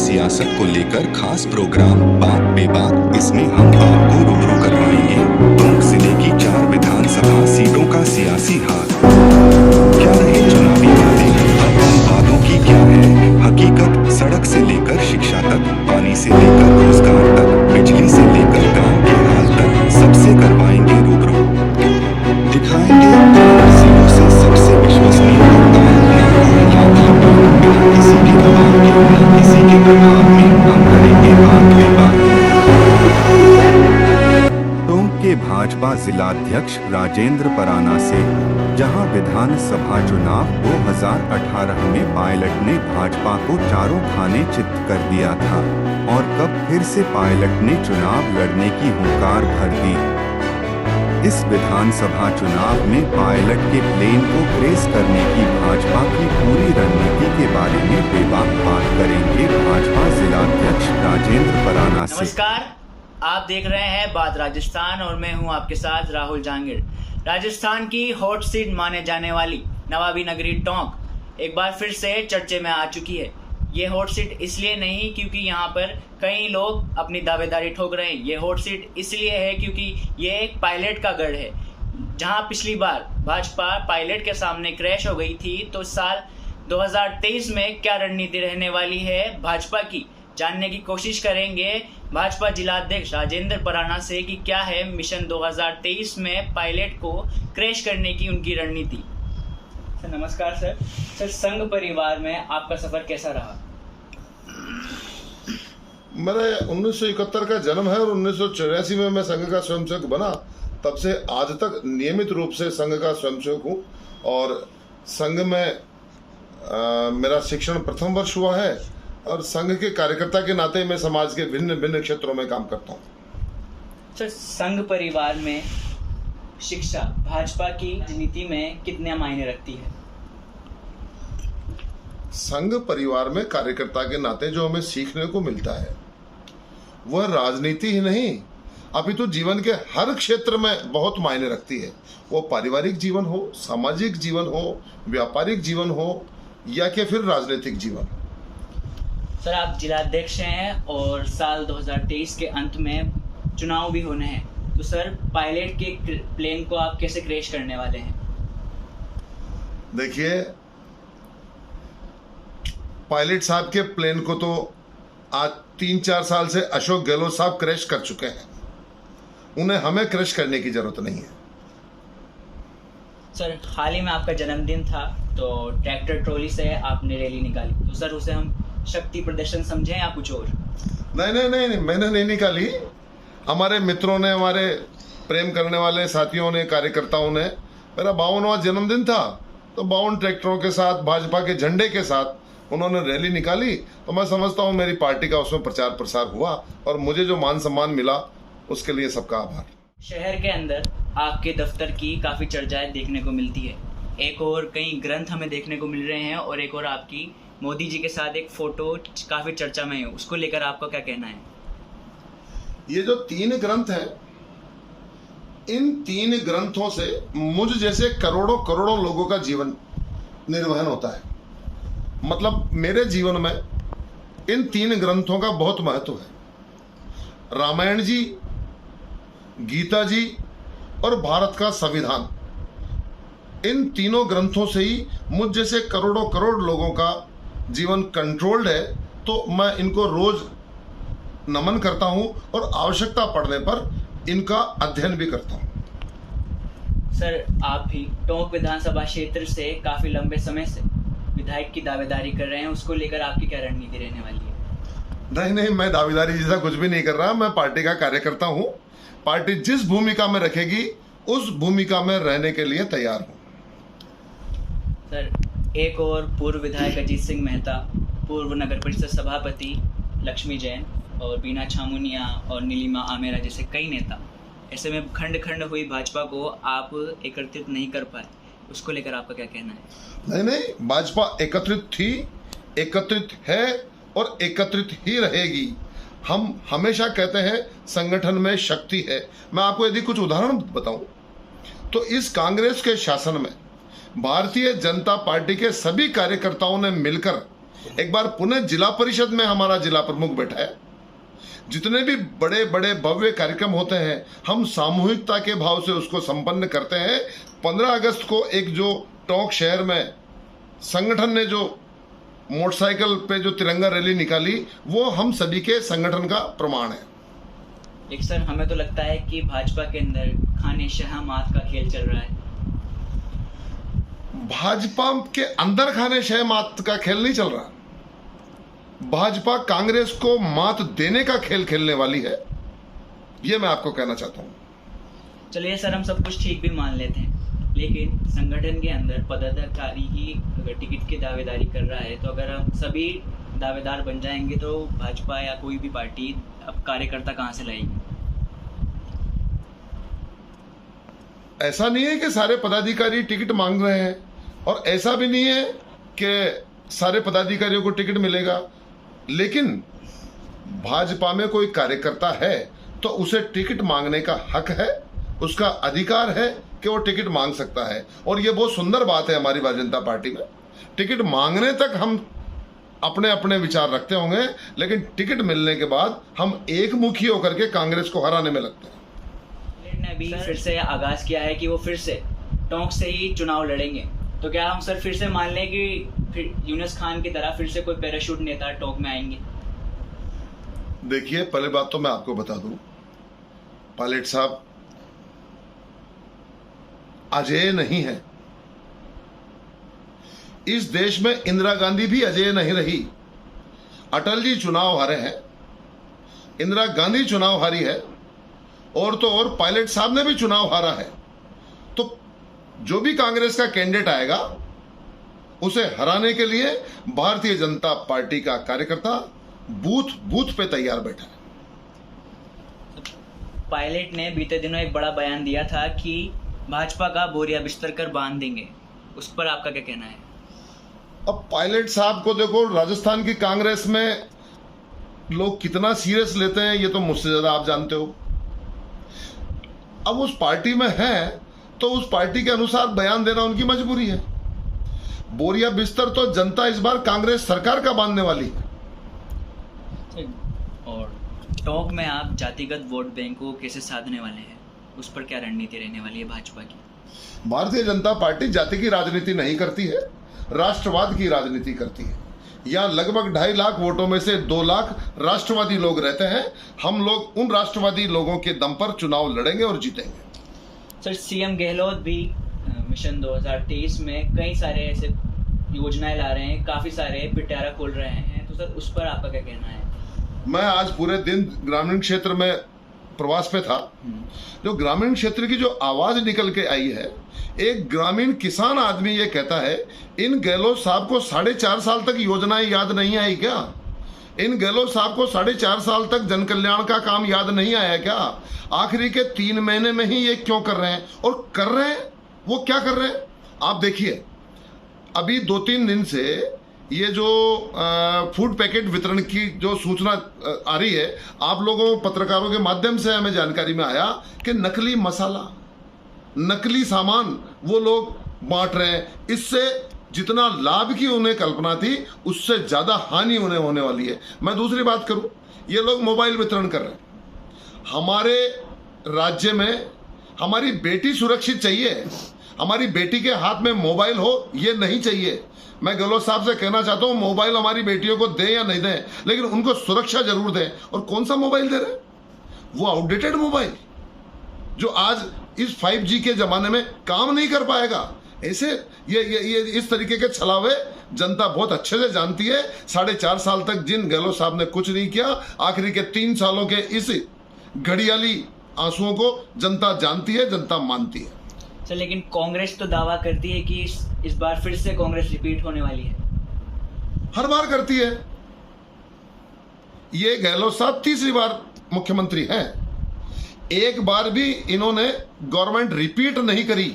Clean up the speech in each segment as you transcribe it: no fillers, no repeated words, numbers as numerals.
सियासत को लेकर खास प्रोग्राम बात बेबात। इसमें हम आपको रूबरू करवाएंगे टोंक जिले की 4 विधानसभा सीटों का सियासी हाल। क्या रहे चुनावी वादे, अब उन वादों की क्या है हकीकत। सड़क से लेकर शिक्षा तक, पानी से लेकर रोजगार तक, बिजली से लेकर गांव के हाल तक, सबसे करवाएंगे रूबरू। दिखाएंगे ग्रामीण जिलों से सबसे विश्वसनीय भुगतान बिना किसी के दबाव के, बिना किसी के प्रभाव में हम करेंगे बात बेबात। टोंक के भाजपा जिलाध्यक्ष राजेंद्र पराना से, जहां विधानसभा चुनाव 2018 में पायलट ने भाजपा को चारों खाने चित कर दिया था और कब फिर से पायलट ने चुनाव लड़ने की हुंकार भर दी। इस विधानसभा चुनाव में पायलट के प्लेन को क्रेश करने की भाजपा की पूरी रणनीति के बारे में बेबाक बात करेंगे भाजपा जिलाध्यक्ष राजेंद्र पराना से। नमस्कार, आप देख रहे हैं बात राजस्थान और मैं हूं आपके साथ राहुल जांगिड़। राजस्थान की हॉट सीट माने जाने वाली नवाबी नगरी टोंक एक बार फिर से चर्चे में आ चुकी है। ये हॉट सीट इसलिए नहीं क्योंकि यहाँ पर कई लोग अपनी दावेदारी ठोक रहे हैं। ये हॉट सीट इसलिए है क्योंकि ये एक पायलट का गढ़ है। जहाँ पिछली बार भाजपा पायलट के सामने क्रैश हो गई थी, तो साल 2023 में क्या रणनीति रहने वाली है भाजपा की, जानने की कोशिश करेंगे भाजपा जिलाध्यक्ष राजेंद्र पराना से कि क्या है मिशन 2023 में पायलट को क्रैश करने की उनकी रणनीति। सर नमस्कार। सर संघ परिवार में आपका सफर कैसा रहा? मेरे 1971 का जन्म है और 1984 में मैं संघ का स्वयंसेवक बना। तब से आज तक नियमित रूप से संघ का स्वयंसेवक हूँ और संघ में मेरा शिक्षण प्रथम वर्ष हुआ है और संघ के कार्यकर्ता के नाते मैं समाज के भिन्न भिन्न क्षेत्रों में काम करता हूँ। सर संघ परिवार में शिक्षा भाजपा की नीति में कितने मायने रखती है? संघ परिवार में कार्यकर्ता के नाते जो हमें सीखने को मिलता है वह राजनीति ही नहीं अपितु जीवन के हर क्षेत्र में बहुत मायने रखती है। वो पारिवारिक जीवन हो, सामाजिक जीवन हो, व्यापारिक जीवन हो या कि फिर राजनीतिक जीवन। सर आप जिलाध्यक्ष हैं और साल 2023 के अंत में चुनाव भी होने हैं, तो सर पायलट के प्लेन को आप कैसे क्रैश करने वाले हैं? देखिए, पायलट साहब के प्लेन को तो आज 3-4 साल से अशोक गहलोत साहब क्रैश कर चुके हैं। उन्हें हमें क्रैश करने की जरूरत नहीं है। सर हाल ही में आपका जन्मदिन था, तो ट्रैक्टर ट्रॉली से आपने रैली निकाली, तो सर उसे हम शक्ति प्रदर्शन समझें या कुछ और? नहीं, मैंने नहीं निकाली। हमारे मित्रों ने, हमारे प्रेम करने वाले साथियों ने, कार्यकर्ताओं ने, मेरा 52वां जन्मदिन था तो 52 ट्रैक्टरों के साथ, भाजपा के झंडे के साथ उन्होंने रैली निकाली। तो मैं समझता हूँ मेरी पार्टी का उसमें प्रचार प्रसार हुआ और मुझे जो मान सम्मान मिला उसके लिए सबका आभार। शहर के अंदर आपके दफ्तर की काफ़ी चर्चाएं देखने को मिलती है। एक और कई ग्रंथ हमें देखने को मिल रहे हैं और एक और आपकी मोदी जी के साथ एक फोटो काफ़ी चर्चा में है। उसको लेकर आपका क्या कहना है? ये जो 3 ग्रंथ हैं, इन 3 ग्रंथों से मुझ जैसे करोड़ों करोड़ों लोगों का जीवन निर्वहन होता है। मतलब मेरे जीवन में इन 3 ग्रंथों का बहुत महत्व है। रामायण जी, गीता जी और भारत का संविधान, इन तीनों ग्रंथों से ही मुझ जैसे करोड़ों करोड़ लोगों का जीवन कंट्रोल्ड है। तो मैं इनको रोज नमन करता हूं और आवश्यकता पड़ने पर इनका अध्ययन भी करता हूं। सर आप भी टोंक विधानसभा क्षेत्र से काफ़ी लंबे समय से विधायक की दावेदारी कर रहे हैं, उसको लेकर आपकी क्या रणनीति रहने वाली है? नहीं, मैं दावेदारी जैसा कुछ भी नहीं कर रहा। मैं पार्टी का कार्यकर्ता हूं। पार्टी जिस भूमिका में रखेगी उस भूमिका में रहने के लिए तैयार हूं। सर एक और पूर्व विधायक अजीत सिंह मेहता, पूर्व नगर परिषद सभापति लक्ष्मी जैन और बीना छामुनिया और नीलिमा आमेरा जैसे कई नेता, ऐसे में खंड खंड हुई भाजपा को आप एकत्रित नहीं कर पाए, उसको लेकर आपका क्या कहना है? नहीं, भाजपा एकत्रित थी, एकत्रित है और एकत्रित ही रहेगी। हम हमेशा कहते हैं संगठन में शक्ति है। मैं आपको यदि कुछ उदाहरण बताऊं तो इस कांग्रेस के शासन में भारतीय जनता पार्टी के सभी कार्यकर्ताओं ने मिलकर एक बार पुनः जिला परिषद में हमारा जिला प्रमुख बैठा है। जितने भी बड़े बड़े भव्य कार्यक्रम होते हैं हम सामूहिकता के भाव से उसको संपन्न करते हैं। 15 अगस्त को एक जो टोंक शहर में संगठन ने जो मोटरसाइकिल पे जो तिरंगा रैली निकाली वो हम सभी के संगठन का प्रमाण है। एक सर, हमें तो लगता है कि भाजपा के अंदर खाने शह मात का खेल चल रहा है। भाजपा के अंदर खाने शह मात का खेल नहीं चल रहा। भाजपा कांग्रेस को मात देने का खेल खेलने वाली है, ये मैं आपको कहना चाहता हूं। चलिए सर, हम सब कुछ ठीक भी मान लेते हैं, लेकिन संगठन के अंदर पदाधिकारी ही अगर टिकट की दावेदारी कर रहा है, तो अगर हम सभी दावेदार बन जाएंगे तो भाजपा या कोई भी पार्टी अब कार्यकर्ता कहाँ से लाएगी? ऐसा नहीं है कि सारे पदाधिकारी टिकट मांग रहे हैं, और ऐसा भी नहीं है कि सारे पदाधिकारियों को टिकट मिलेगा। लेकिन भाजपा में कोई कार्यकर्ता है तो उसे टिकट मांगने का हक है, उसका अधिकार है कि वो टिकट मांग सकता है। और ये बहुत सुंदर बात है हमारी भारतीय जनता पार्टी में। टिकट मांगने तक हम अपने अपने विचार रखते होंगे, लेकिन टिकट मिलने के बाद हम एक मुखी होकर के कांग्रेस को हराने में लगते हैं। ने अभी फिर से आगाज किया है कि वो फिर से टोंक से ही चुनाव लड़ेंगे, तो क्या हम सर फिर से मान लें कि फिर यूनुस खान की तरह फिर से कोई पैराशूट नेता टोंक में आएंगे? देखिए, पहले बात तो मैं आपको बता दूं, पायलट साहब अजेय नहीं है। इस देश में इंदिरा गांधी भी अजेय नहीं रही। अटल जी चुनाव हारे हैं, इंदिरा गांधी चुनाव हारी है, और तो और पायलट साहब ने भी चुनाव हारा है। तो जो भी कांग्रेस का कैंडिडेट आएगा उसे हराने के लिए भारतीय जनता पार्टी का कार्यकर्ता बूथ बूथ पे तैयार बैठा है। पायलट ने बीते दिनों एक बड़ा बयान दिया था कि भाजपा का बोरिया बिस्तर कर बांध देंगे, उस पर आपका क्या कहना है? अब पायलट साहब को देखो, राजस्थान की कांग्रेस में लोग कितना सीरियस लेते हैं ये तो मुझसे ज्यादा आप जानते हो। अब उस पार्टी में है तो उस पार्टी के अनुसार बयान देना उनकी मजबूरी है। बोरिया बिस्तर तो जनता इस बार कांग्रेस सरकार का बांधने वाली है। और टोंक में आप जातिगत वोट बैंक को कैसे साधने वाले हैं, उस पर क्या रणनीति रहने वाली है भाजपा की? भारतीय जनता पार्टी जाति की राजनीति नहीं करती है, राष्ट्रवाद की राजनीति करती है। यहाँ लगभग 2.5 लाख वोटों में से 2 लाख राष्ट्रवादी लोग रहते हैं। हम लोग उन राष्ट्रवादी लोगों के दम पर चुनाव लड़ेंगे और जीतेंगे। सर, सीएम गहलोत भी मिशन 2023 में कई सारे ऐसे योजनाएं ला रहे हैं, काफी सारे पिटारा खोल रहे हैं, तो सर उस पर आपका क्या कहना है? मैं आज पूरे दिन ग्रामीण क्षेत्र में प्रवास पे था। जो ग्रामीण क्षेत्र की जो आवाज निकल के आई है, एक ग्रामीण किसान आदमी ये कहता है, इन गहलोत साहब को 4.5 साल तक योजनाएं याद नहीं आई क्या? इन गहलोत साहब को 4.5 साल तक जन कल्याण का काम याद नहीं आया क्या? आखिरी के 3 महीने में ही ये क्यों कर रहे हैं? और कर रहे हैं, वो क्या कर रहे हैं आप देखिए। अभी 2-3 दिन से ये जो फूड पैकेट वितरण की जो सूचना आ रही है, आप लोगों पत्रकारों के माध्यम से हमें जानकारी में आया कि नकली मसाला, नकली सामान वो लोग बांट रहे हैं। इससे जितना लाभ की उन्हें कल्पना थी उससे ज्यादा हानि उन्हें होने वाली है। मैं दूसरी बात करूं, ये लोग मोबाइल वितरण कर रहे हैं। हमारे राज्य में हमारी बेटी सुरक्षित चाहिए, हमारी बेटी के हाथ में मोबाइल हो ये नहीं चाहिए। मैं गहलोत साहब से कहना चाहता हूं, मोबाइल हमारी बेटियों को दें या नहीं दें, लेकिन उनको सुरक्षा जरूर दें। और कौन सा मोबाइल दे रहे हैं? वो आउटडेटेड मोबाइल जो आज इस 5G के जमाने में काम नहीं कर पाएगा। ऐसे ये इस तरीके के छलावे जनता बहुत अच्छे से जानती है। 4.5 साल तक जिन गहलोत साहब ने कुछ नहीं किया, आखिरी के 3 सालों के इस घड़ियाली आंसुओं को जनता जानती है, जनता मानती है। सर, लेकिन कांग्रेस तो दावा करती है कि इस बार फिर से कांग्रेस रिपीट होने वाली है। हर बार करती है। ये गहलोत साहब 3री बार मुख्यमंत्री हैं। एक बार भी इन्होंने गवर्नमेंट रिपीट नहीं करी,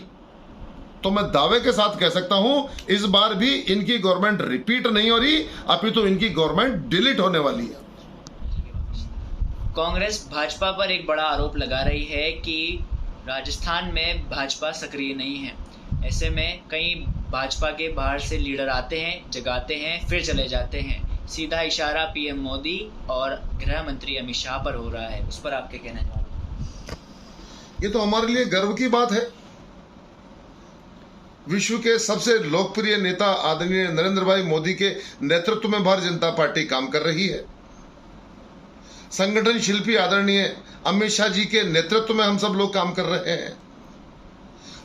तो मैं दावे के साथ कह सकता हूं इस बार भी इनकी गवर्नमेंट रिपीट नहीं हो रही, अपितु इनकी गवर्नमेंट डिलीट होने वाली है। कांग्रेस भाजपा पर एक बड़ा आरोप लगा रही है कि राजस्थान में भाजपा सक्रिय नहीं है। ऐसे में कई भाजपा के बाहर से लीडर आते हैं, जगाते हैं, फिर चले जाते हैं। सीधा इशारा पीएम मोदी और गृह मंत्री अमित शाह पर हो रहा है। उस पर आपके कहना है? ये तो हमारे लिए गर्व की बात है। विश्व के सबसे लोकप्रिय नेता आदरणीय नरेंद्र भाई मोदी के नेतृत्व में भारतीय जनता पार्टी काम कर रही है। संगठन शिल्पी आदरणीय अमित शाह जी के नेतृत्व में हम सब लोग काम कर रहे हैं।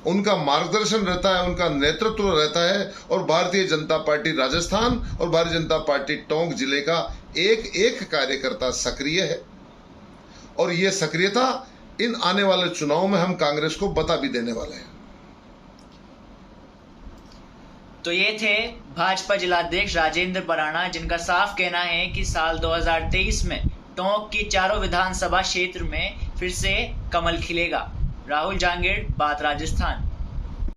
उनका मार्गदर्शन रहता है, उनका नेतृत्व रहता है और भारतीय जनता पार्टी राजस्थान और भारतीय जनता पार्टी टोंक जिले का एक एक कार्यकर्ता सक्रिय है और ये सक्रियता इन आने वाले चुनाव में हम कांग्रेस को बता भी देने वाले हैं। तो ये थे भाजपा जिलाध्यक्ष राजेंद्र बराना, जिनका साफ कहना है कि साल 2023 में टोंक की चारों विधानसभा क्षेत्र में फिर से कमल खिलेगा। राहुल जांगीर, बात राजस्थान।